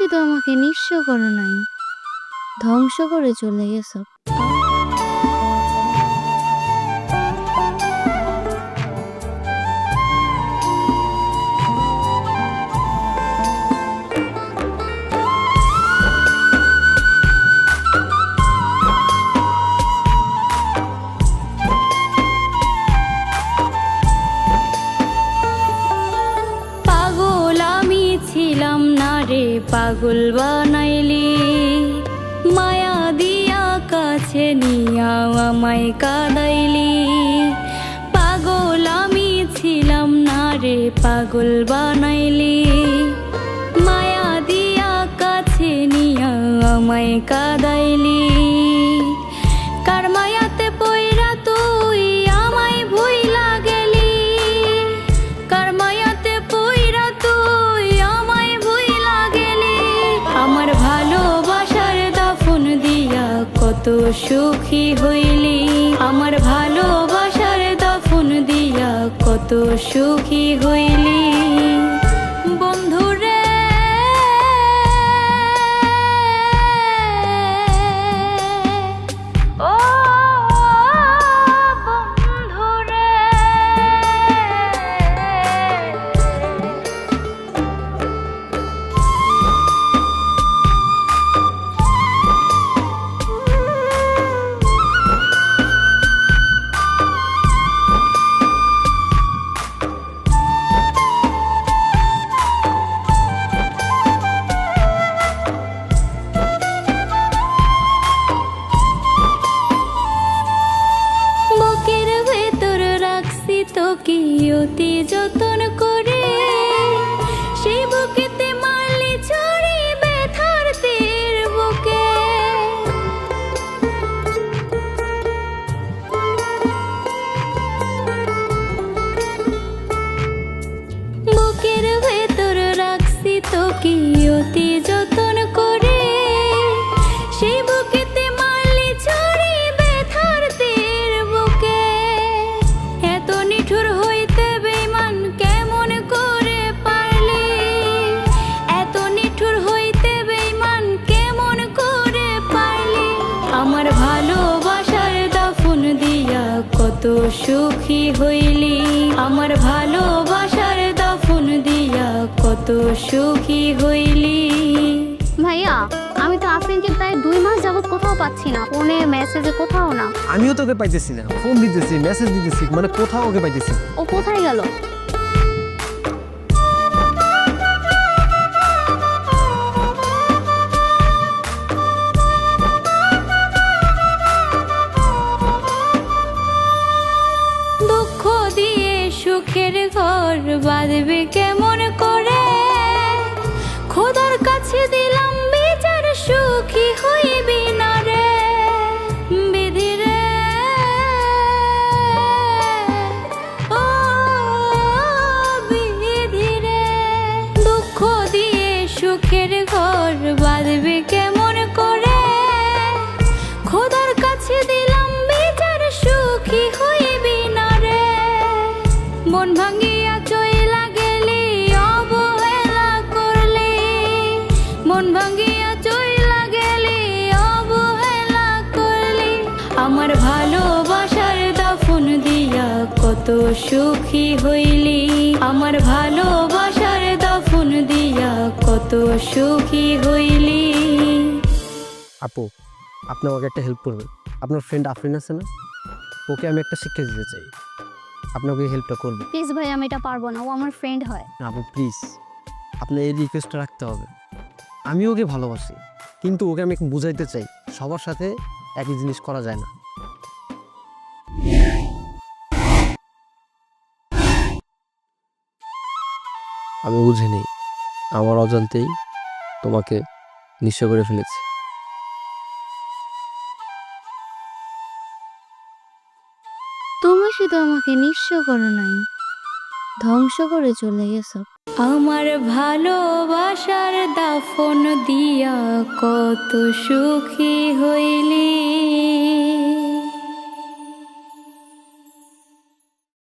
শুধু আমাকে নিঃস্ব করো নাই, ধ্বংস করে চলে গেছ। পাগল আমি ছিলাম না রে, পাগল বানাইলি মায়া দিয়া কাছে নিয়া আমায় কাঁদাইলি। পাগল আমি ছিলাম না রে, পাগল বানাইলি মায়া দিয়া কাছে নিয়া আমায় কাঁদাইলি। কার মায়াতে পইরা তুই আমায় ভুইলা গেলি, কার মায়াতে পইরা তুই আমায় ভুইলা গেলি। আমার ভালোবাসার দাফন দিয়া কত সুখী হইলি, আমার ভালোবাসার দাফন দিয়া কত সুখী হইলি। বন্ধুরে ও বন্ধুরে, বুকের ভেতর রাখছি তোকে অতি যতন করে, সেই বুকেতে মারলি ছড়ি ব্যথার তীর বুকে। বুকের ভেতর রাখছি তোকে অতি যতন করে, সেই বুকেতে মারলি ছড়ি ব্যথার তীর বুকে। এত নিঠুর হইতে বেঈমান কেমন করে পারলি, এত নিঠুর হইতে বেঈমান কেমন করে পারলি। আমার ভালোবাসার দাফন দিয়া কত সুখী হইলি, আমার ভালোবাসার দাফন দিয়া কত সুখী হইলি। ভাইয়া, আমি তো আফরিনকে প্রায় 2 মাস যাবত কোথাও পাচ্ছি না, ফোনে মেসেজে কোথাও না। আমিও তোকে পাইতেছি না, ফোন দিতেছি, মেসেজ দিতেছি, মানে কোথাও ওকে পাইতেছি না। ও কোথায় গেল? দুঃখ দিয়ে সুখের ঘর বাঁধবে কেমন করে, খোদার কাছে দিলাম বিচার সুখী হইবি না রে। বিধি রে ও বিধি রে, দুঃখ দিয়ে সুখের ঘর বাঁধবে কেমন করে, খোদার কাছে দিলাম বিচার সুখী হইবি না রে। মন ভাঙিয়া চইলা গেলি অবহেলা করলি, মন ভাঙিয়া চইলা গেলি অবহেলা করলি। আমার ভালোবাসার দাফন দিয়া কত সুখী হইলি, আমার ভালোবাসার দাফন দিয়া কত সুখী হইলি। আপু, আপনি আমাকে একটা হেল্প করবেন। আপনার ফ্রেন্ড আফরিন আছে না, ওকে আমি একটা শিক্ষা দিতে চাই, আপনাকে এই হেল্পটা করবেন। প্লিজ ভাই, আমি এটা পারবো না, ও আমার ফ্রেন্ড হয়। না আপু প্লিজ, আপনার এই রিকোয়েস্টটা রাখতে হবে। আমি ওকে ভালোবাসি, কিন্তু ওকে আমি বুঝাইতে চাই সবার সাথে একই জিনিস করা যায় না। আমি বুঝিনি, আমার অজান্তেই তোমাকে নিঃস্ব করে ফেলেছি। তুমি শুধু আমাকে নিঃস্ব করো নাই, ধ্বংস করে চলে গেছ। আমার ভালোবাসার দাফন দিয়া কত সুখী হইলি।